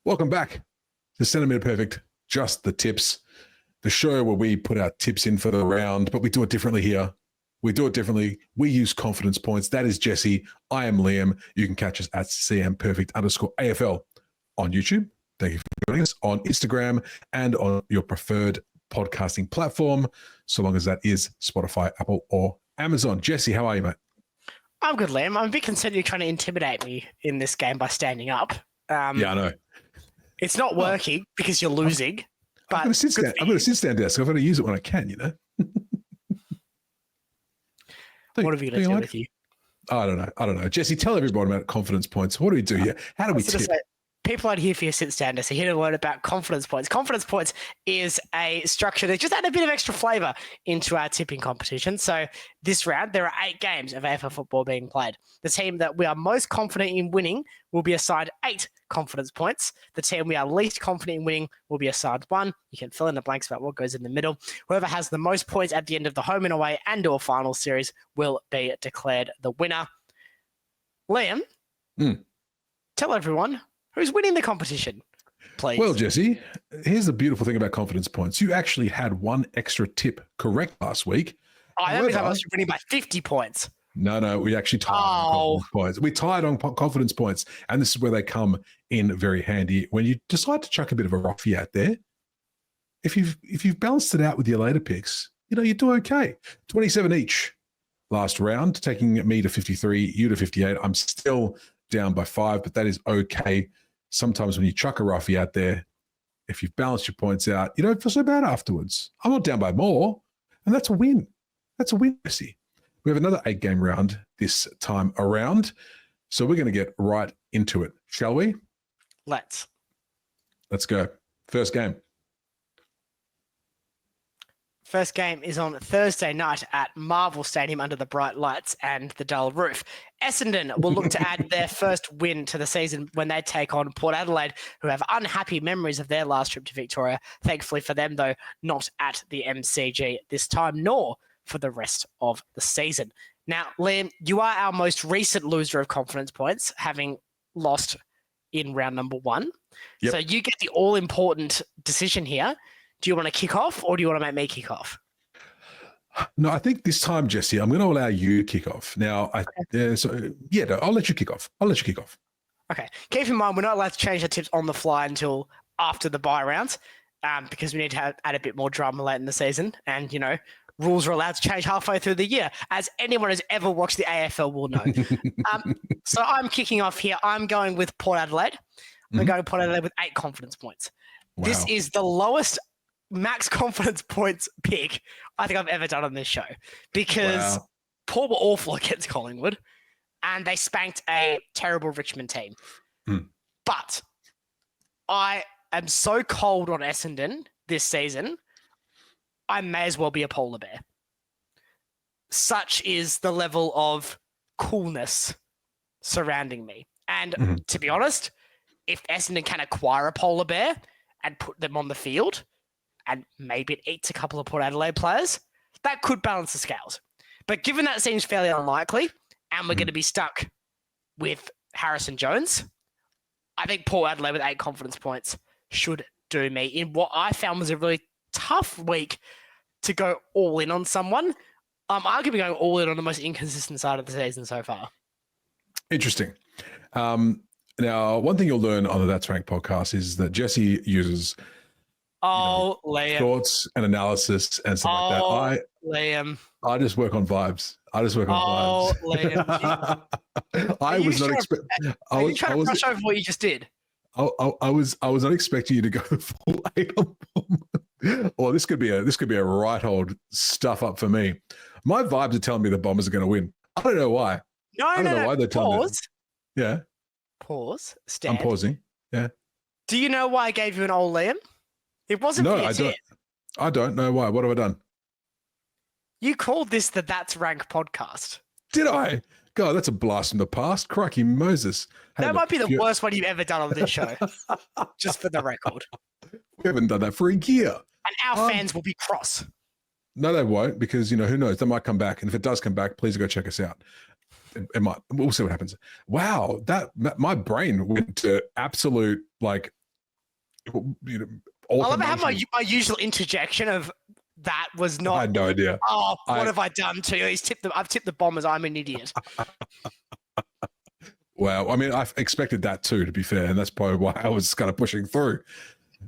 Welcome back to Centimetre Perfect, Just the Tips, the show where we put our tips in for the round, but we do it differently here. We do it differently. We use confidence points. That is Jesse. I am Liam. You can catch us at CMPerfect_AFL on YouTube. Thank you for joining us on Instagram and on your preferred podcasting platform, so long as that is Spotify, Apple, or Amazon. Jesse, how are you, mate? I'm good, Liam. I'm a bit concerned you're trying to intimidate me in this game by standing up. Yeah, I know. It's not working because you're losing. I've got a sit-stand desk. I've got to use it when I can, you know? What have you got to do with you? I don't know. Jesse, tell everybody about confidence points. What do we do here? How do we tip? People aren't here for your sit-stander, so here to learn about confidence points. Confidence points is a structure that just add a bit of extra flavour into our tipping competition. So this round, there are 8 games of AFL football being played. The team that we are most confident in winning will be assigned 8 confidence points. The team we are least confident in winning will be assigned 1. You can fill in the blanks about what goes in the middle. Whoever has the most points at the end of the home and away and or final series will be declared the winner. Liam, tell everyone who's winning the competition, please. Well, Jesse, here's the beautiful thing about confidence points. You actually had 1 extra tip correct last week. I only thought I was winning by 50 points. No, we actually tied on confidence points. We tied on confidence points, and this is where they come in very handy. When you decide to chuck a bit of a roughie out there, if you've balanced it out with your later picks, you do okay. 27 each last round, taking me to 53, you to 58. I'm still down by 5, but that is okay. Sometimes when you chuck a roughie out there, if you've balanced your points out, you don't feel so bad afterwards. I'm not down by more, and that's a win. That's a win, Jesse. We have another 8-game round this time around, so we're going to get right into it, shall we? Let's go. First game. First game is on Thursday night at Marvel Stadium under the bright lights and the dull roof. Essendon will look to add their first win to the season when they take on Port Adelaide, who have unhappy memories of their last trip to Victoria. Thankfully for them, though, not at the MCG this time, nor for the rest of the season. Now, Liam, you are our most recent loser of confidence points, having lost in round number 1. Yep. So you get the all-important decision here. Do you want to kick off or do you want to make me kick off? No, I think this time, Jesse, I'm going to allow you to kick off. Now, I'll let you kick off. Okay. Keep in mind, we're not allowed to change our tips on the fly until after the bye rounds because we need to add a bit more drama late in the season. And, rules are allowed to change halfway through the year, as anyone who's ever watched the AFL will know. So I'm kicking off here. I'm going with Port Adelaide. I'm going to Port Adelaide with 8 confidence points. Wow. This is the lowest max confidence points pick I think I've ever done on this show because Port were awful against Collingwood and they spanked a terrible Richmond team. But I am so cold on Essendon this season, I may as well be a polar bear. Such is the level of coolness surrounding me. And to be honest, if Essendon can acquire a polar bear and put them on the field, and maybe it eats a couple of Port Adelaide players, that could balance the scales. But given that seems fairly unlikely, and we're going to be stuck with Harrison Jones, I think Port Adelaide with 8 confidence points should do me in what I found was a really tough week to go all in on someone. I'm arguably going all in on the most inconsistent side of the season so far. Interesting. Now, one thing you'll learn on the That's Rank podcast is that Jesse uses Liam. thoughts and analysis and stuff like that. Liam. I just work on vibes. Liam. I was not expecting. Are you trying to brush over what you just did? I was not expecting you to go the full 8 on Bomb. Or this could be a right old stuff up for me. My vibes are telling me the Bombers are going to win. I don't know why. I don't know why they're telling me. Yeah. Pause. Stand. I'm pausing. Yeah. Do you know why I gave you an old Liam? It wasn't. No, I don't. I don't know why. What have I done? You called this the That's Rank podcast. Did I? God, that's a blast from the past. Crikey Moses. That might be the worst one you've ever done on this show. Just for the record. We haven't done that for a year. And our fans will be cross. No, they won't, because, who knows? They might come back. And if it does come back, please go check us out. It might. We'll see what happens. Wow, that my brain went to absolute you know, I love how automation. my usual interjection of that was I not. had no idea. Oh, what have I done to you? I've tipped the Bombers. I'm an idiot. Wow. I mean, I expected that too, to be fair, and that's probably why I was kind of pushing through.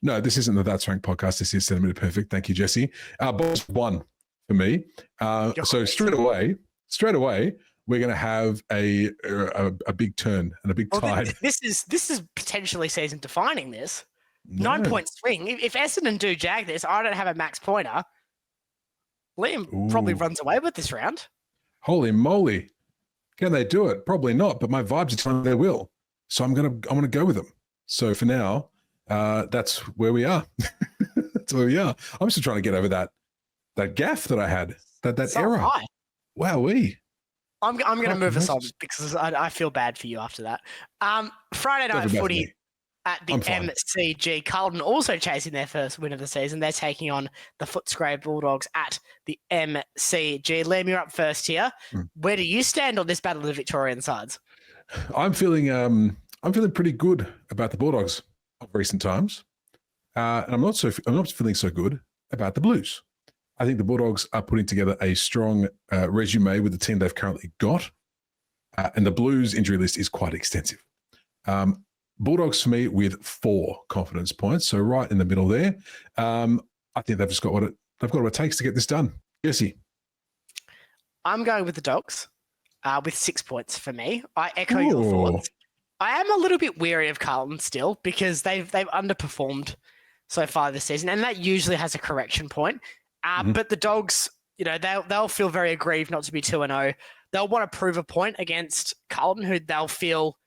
No, this isn't the That's Rank podcast. This is Centimeter Perfect. Thank you, Jesse. Boss one for me. So straight away, we're going to have a big turn and a big tide. This is potentially season defining. This No. 9-point swing. If Essendon do jag this, I don't have a max pointer. Liam probably runs away with this round. Holy moly. Can they do it? Probably not, but my vibes are telling me they will. So I'm gonna go with them. So for now, that's where we are. That's where we are. I'm still trying to get over that gaff that I had, that So error. am I. Wowee. I'm going to move us on because I feel bad for you after that. Friday night footy at the MCG. Carlton also chasing their first win of the season. They're taking on the Footscray Bulldogs at the MCG. Liam, you're up first here. Where do you stand on this battle of the Victorian sides? I'm feeling pretty good about the Bulldogs of recent times, and I'm not feeling so good about the Blues. I think the Bulldogs are putting together a strong resume with the team they've currently got, and the Blues injury list is quite extensive. Bulldogs for me with 4 confidence points, so right in the middle there. I think they've just got what it takes to get this done. Jesse, I'm going with the Dogs with 6 points for me. I echo your thoughts. I am a little bit weary of Carlton still because they've underperformed so far this season, and that usually has a correction point. But the Dogs, they'll feel very aggrieved not to be 2-0. They'll want to prove a point against Carlton, who they'll feel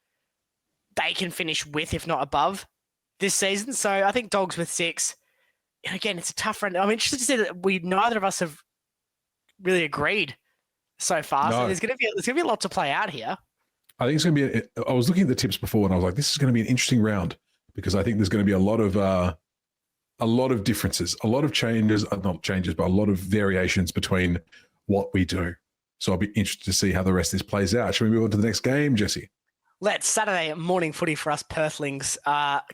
they can finish with, if not above, this season. So I think Dogs with 6. And again, it's a tough round. I'm interested to see that neither of us have really agreed so far. No. So there's going to be a lot to play out here. I think it's going to be. I was looking at the tips before, and I was like, this is going to be an interesting round because I think there's going to be a lot of differences, a lot of changes, not changes, but a lot of variations between what we do. So I'll be interested to see how the rest of this plays out. Shall we move on to the next game, Jesse? Let's. Saturday morning footy for us Perthlings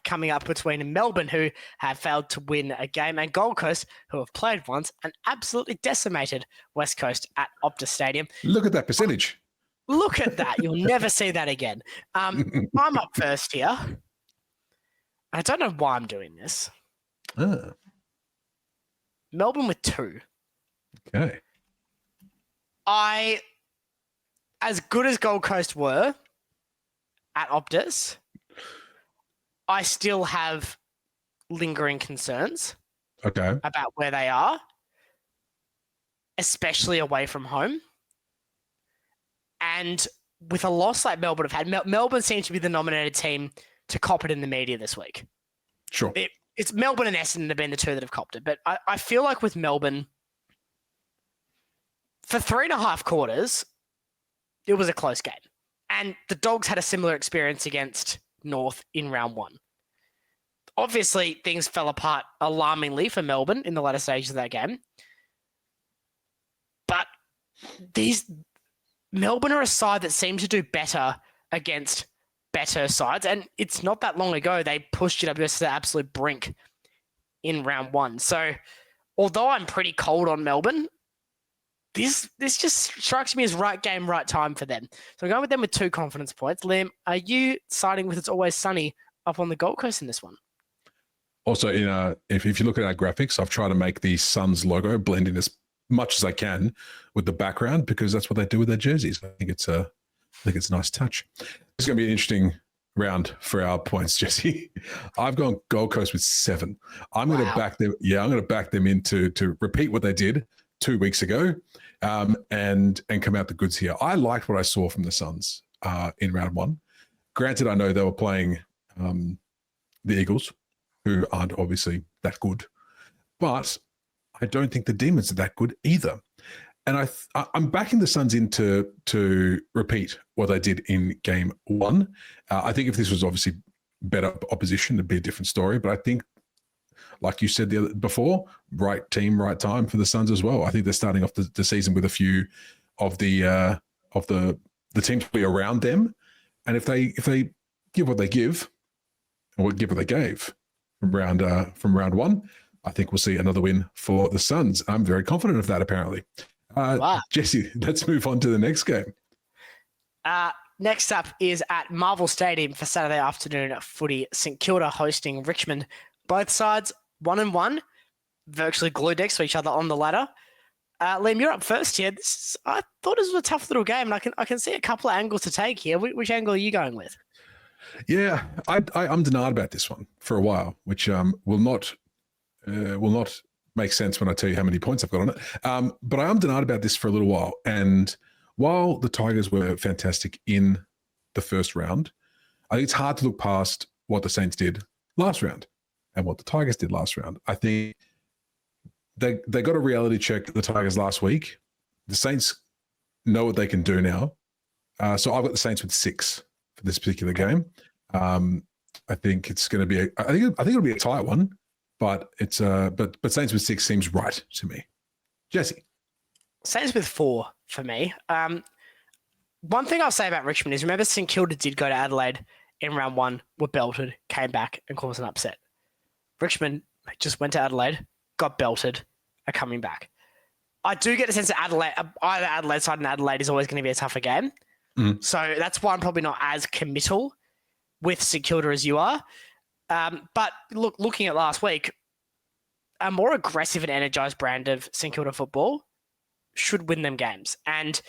coming up between Melbourne, who have failed to win a game, and Gold Coast, who have played once and absolutely decimated West Coast at Optus Stadium. Look at that percentage. Look at that. You'll never see that again. I'm up first here. I don't know why I'm doing this. Melbourne with 2. Okay. As good as Gold Coast were at Optus, I still have lingering concerns about where they are, especially away from home. And with a loss like Melbourne have had, Melbourne seems to be the nominated team to cop it in the media this week. Sure. It's Melbourne and Essendon have been the two that have copped it. But I feel like with Melbourne, for 3.5 quarters, it was a close game. And the Dogs had a similar experience against North in round 1. Obviously, things fell apart alarmingly for Melbourne in the latter stages of that game. But Melbourne are a side that seems to do better against better sides. And it's not that long ago they pushed GWS to the absolute brink in round 1. So although I'm pretty cold on Melbourne, this just strikes me as right game, right time for them. So I'm going with them with 2 confidence points. Liam, are you siding with It's Always Sunny up on the Gold Coast in this one? Also, if you look at our graphics, I've tried to make the Suns logo blend in as much as I can with the background because that's what they do with their jerseys. I think it's a nice touch. It's going to be an interesting round for our points, Jesse. I've gone Gold Coast with 7. I'm going to back them. Yeah, I'm going to back them in to repeat what they did 2 weeks ago, and come out the goods here. I liked what I saw from the Suns in round 1. Granted, I know they were playing the Eagles, who aren't obviously that good, but I don't think the Demons are that good either. And I'm backing the Suns in to repeat what they did in game 1. I think if this was obviously better opposition, it'd be a different story. But I think, like you said before, right team, right time for the Suns as well. I think they're starting off the season with a few of the teams to be around them, and if they give what they give, or give what they gave, from round one. I think we'll see another win for the Suns. I'm very confident of that, apparently. Wow. Jesse, let's move on to the next game. Next up is at Marvel Stadium for Saturday afternoon footy. St Kilda hosting Richmond. Both sides 1-1, virtually glued next to each other on the ladder. Liam, you're up first here. I thought this was a tough little game, and I can see a couple of angles to take here. Which angle are you going with? Yeah, I'm denied about this one for a while, which will not make sense when I tell you how many points I've got on it. But I am denied about this for a little while. And while the Tigers were fantastic in the first round, I think it's hard to look past what the Saints did last round and what the Tigers did last round. I think they got a reality check, the Tigers, last week. The Saints know what they can do now. So I've got the Saints with 6 for this particular game. I think it's going to be I think it'll be a tight one, but it's but Saints with 6 seems right to me. Jesse. Saints with 4 for me. One thing I'll say about Richmond is, remember, St Kilda did go to Adelaide in round 1, were belted, came back and caused an upset. Richmond just went to Adelaide, got belted, are coming back. I do get the sense that either Adelaide side and Adelaide is always going to be a tougher game. So that's why I'm probably not as committal with St Kilda as you are. But looking at last week, a more aggressive and energised brand of St Kilda football should win them games. And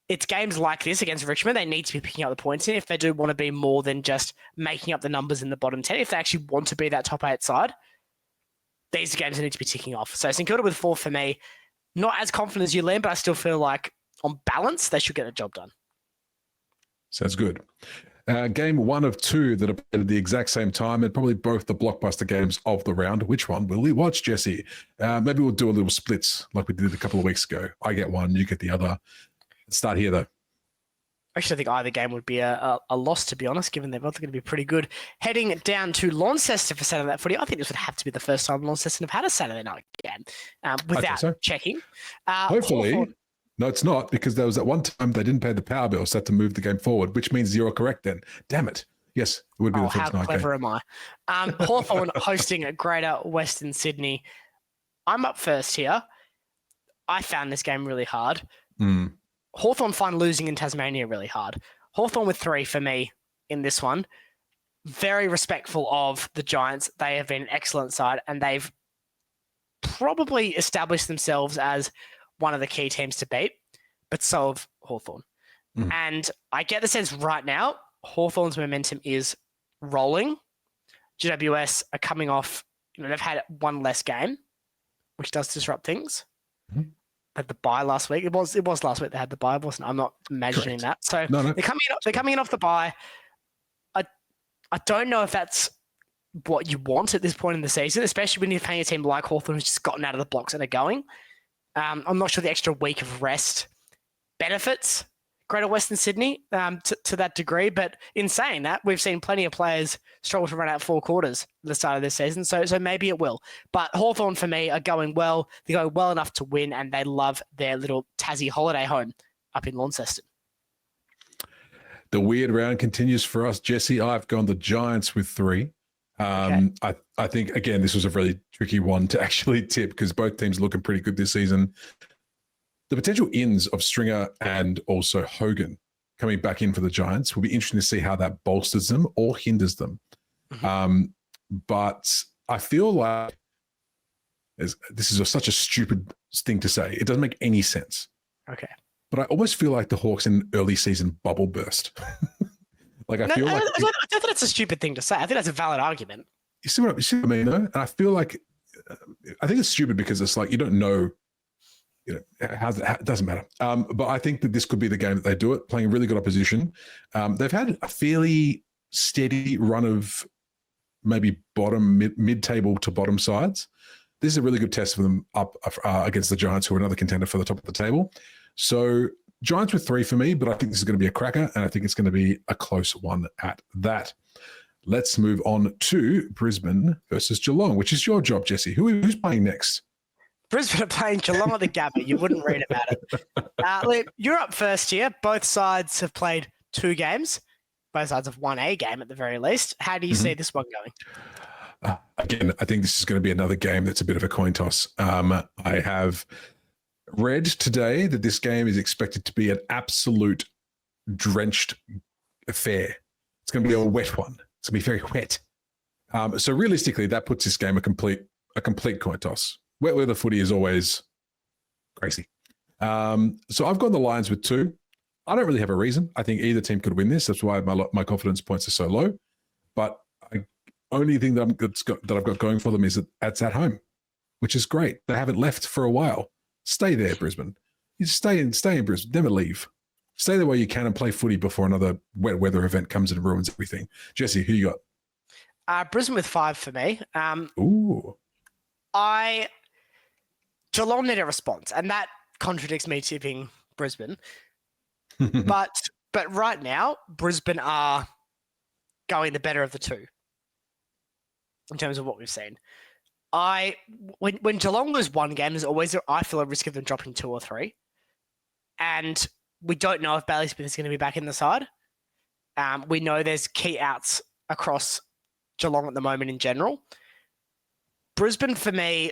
it's games like this against Richmond, they need to be picking up the points in if they do want to be more than just making up the numbers in the bottom 10. If they actually want to be that top 8 side, these are games they need to be ticking off. So St Kilda with 4 for me. Not as confident as you, Liam, but I still feel like on balance, they should get the job done. Sounds good. Game 1 of 2 that are played at the exact same time, and probably both the blockbuster games of the round. Which one will we watch, Jesse? Maybe we'll do a little splits like we did a couple of weeks ago. I get one, you get the other. Let's start here, though. Actually, I think either game would be a loss, to be honest, given they're both going to be pretty good. Heading down to Launceston for Saturday Night Footy. I think this would have to be the first time Launceston have had a Saturday night game without checking. Hopefully. No, it's not, because there was that one time they didn't pay the power bill, so had to move the game forward, which means you're correct then. Damn it. Yes, it would be the first night game. How clever am I? Hawthorn hosting Greater Western Sydney. I'm up first here. I found this game really hard. Hawthorn find losing in Tasmania really hard. Hawthorn with 3 for me in this one. Very respectful of the Giants. They have been an excellent side, and they've probably established themselves as one of the key teams to beat, but so have Hawthorn. And I get the sense right now, Hawthorn's momentum is rolling. GWS are coming off, they've had one less game, which does disrupt things. Had the bye last week. It was last week they had the bye, wasn't it? I'm not imagining that. So no. They're coming in off the bye. I don't know if that's what you want at this point in the season, especially when you're playing a team like Hawthorn who's just gotten out of the blocks and are going. I'm not sure the extra week of rest benefits Greater Western Sydney to that degree, but in saying that, we've seen plenty of players struggle to run out 4 quarters at the start of this season, so maybe it will. But Hawthorn, for me, are going well. They go well enough to win, and they love their little Tassie holiday home up in Launceston. The weird round continues for us, Jesse. I've gone the Giants with 3. Okay. I think, again, this was a really tricky one to actually tip because both teams are looking pretty good this season. The potential ins of Stringer and also Hogan coming back in for the Giants will be interesting to see how that bolsters them or hinders them. But I feel like this is such a stupid thing to say. It doesn't make any sense. Okay. But I almost feel like the Hawks in an early season bubble burst. I don't think that's a stupid thing to say. I think that's a valid argument. You see what I mean, though? And I feel like, I think it's stupid because it's like, you don't know, it doesn't matter. But I think that this could be the game that they do it, playing really good opposition. They've had a fairly steady run of maybe mid-table to bottom sides. This is a really good test for them up against the Giants, who are another contender for the top of the table. So Giants with 3 for me, but I think this is going to be a cracker, and I think it's going to be a close one at that. Let's move on to Brisbane versus Geelong, which is your job, Jesse. Who's playing next? Brisbane are playing Geelong at the Gabba. You wouldn't read about it. You're up first here. Both sides have played 2 games. Both sides have won a game at the very least. How do you see this one going? again, I think this is going to be another game that's a bit of a coin toss. I have read today that this game is expected to be an absolute drenched affair. It's going to be a wet one. It's going to be very wet. So realistically, that puts this game a complete coin toss. Wet weather footy is always crazy. So I've gone the Lions with 2. I don't really have a reason. I think either team could win this. That's why my confidence points are so low. But only thing that I've got going for them is that it's at home, which is great. They haven't left for a while. Stay there, Brisbane. You just stay in Brisbane. Never leave. Stay there while you can and play footy before another wet weather event comes and ruins everything. Jesse, who you got? Brisbane with 5 for me. Ooh. Geelong need a response, and that contradicts me tipping Brisbane. but right now, Brisbane are going the better of the two in terms of what we've seen. When Geelong lose one game, there's always, I feel, a risk of them dropping 2 or 3. And we don't know if Bailey Smith is going to be back in the side. We know there's key outs across Geelong at the moment in general. Brisbane, for me,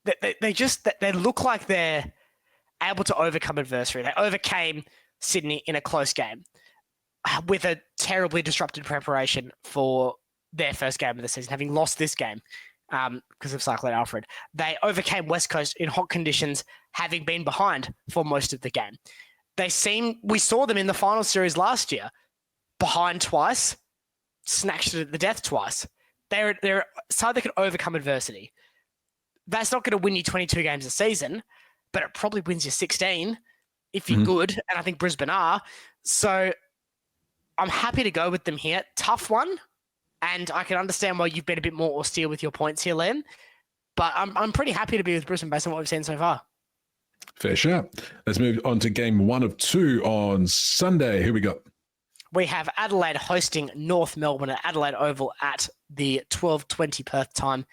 they look like they're able to overcome adversity. They overcame Sydney in a close game with a terribly disrupted preparation for their first game of the season, having lost this game because of Cyclone Alfred. They overcame West Coast in hot conditions, having been behind for most of the game. We saw them in the final series last year, behind twice, snatched it at the death twice. They're so they can overcome adversity. That's not going to win you 22 games a season, but it probably wins you 16 if you're good, and I think Brisbane are. So I'm happy to go with them here. Tough one, and I can understand why you've been a bit more austere with your points here, Liam. But I'm pretty happy to be with Brisbane based on what we've seen so far. Fair shout. Let's move on to game 1 of 2 on Sunday. Who we got? We have Adelaide hosting North Melbourne at Adelaide Oval at the 12:20 Perth time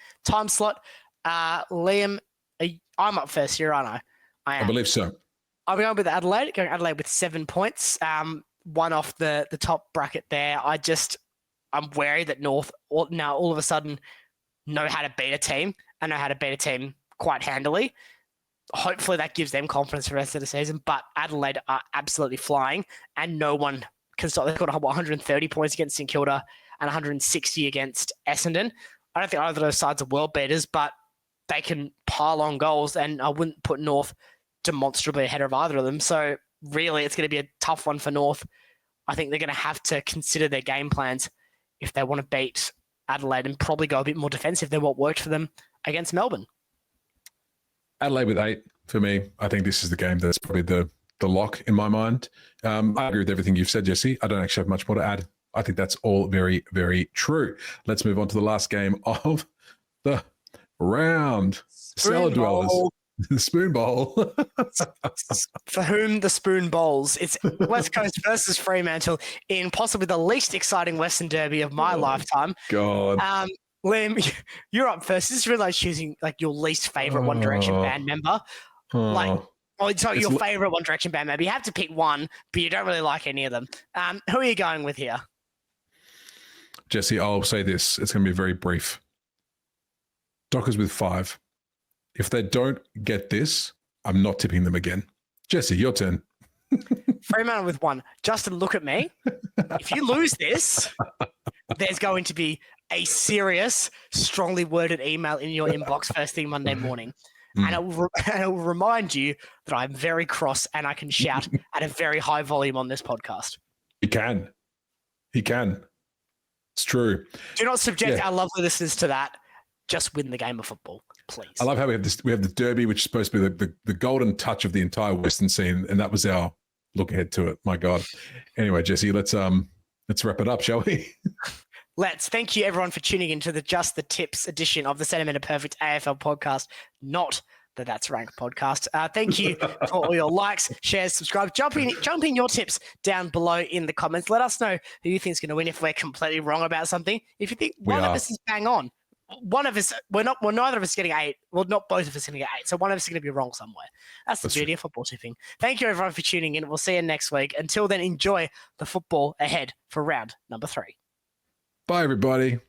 slot. Liam, I'm up first here, aren't I? I believe so. I'm going with Adelaide, with 7 points. One off the top bracket there. I'm wary that North now all of a sudden know how to beat a team and know how to beat a team quite handily. Hopefully that gives them confidence for the rest of the season, but Adelaide are absolutely flying and no one can stop. They've got 130 points against St Kilda and 160 against Essendon. I don't think either of those sides are world beaters, but they can pile on goals, and I wouldn't put North demonstrably ahead of either of them. So really, it's going to be a tough one for North. I think they're going to have to consider their game plans if they want to beat Adelaide and probably go a bit more defensive than what worked for them against Melbourne. Adelaide with 8 for me. I think this is the game that's probably the lock in my mind. I agree with everything you've said, Jesse. I don't actually have much more to add. I think that's all very, very true. Let's move on to the last game of the round. Cellar Dwellers. The Spoon Bowl. For whom the spoon bowls. It's West Coast versus Fremantle in possibly the least exciting Western Derby of my lifetime. God. Liam, you're up first. This is really like choosing like your least favorite One Direction band member. Your favorite One Direction band member. You have to pick one, but you don't really like any of them. Who are you going with here? Jesse, I'll say this. It's going to be very brief. Dockers with 5. If they don't get this, I'm not tipping them again. Jesse, your turn. Fremantle with 1. Justin, look at me. If you lose this, there's going to be a serious, strongly worded email in your inbox first thing Monday morning. And it will remind you that I'm very cross and I can shout at a very high volume on this podcast. He can. It's true. Do not subject our lovely listeners to that. Just win the game of football, please. I love how we have this. We have the Derby, which is supposed to be the golden touch of the entire Western scene, and that was our look ahead to it. My God. Anyway, Jesse, let's wrap it up, shall we? Let's. Thank you, everyone, for tuning into the Just the Tips edition of the Centimetre Perfect AFL podcast, not the That's Rank podcast. Thank you for all your likes, shares, subscribe. Jump in your tips down below in the comments. Let us know who you think is going to win if we're completely wrong about something. If you think one of us is bang on, one of us, neither of us is getting 8. Well, not both of us are going to get 8. So one of us is going to be wrong somewhere. That's the beauty of football tipping. Thank you, everyone, for tuning in. We'll see you next week. Until then, enjoy the football ahead for round number 3. Bye, everybody.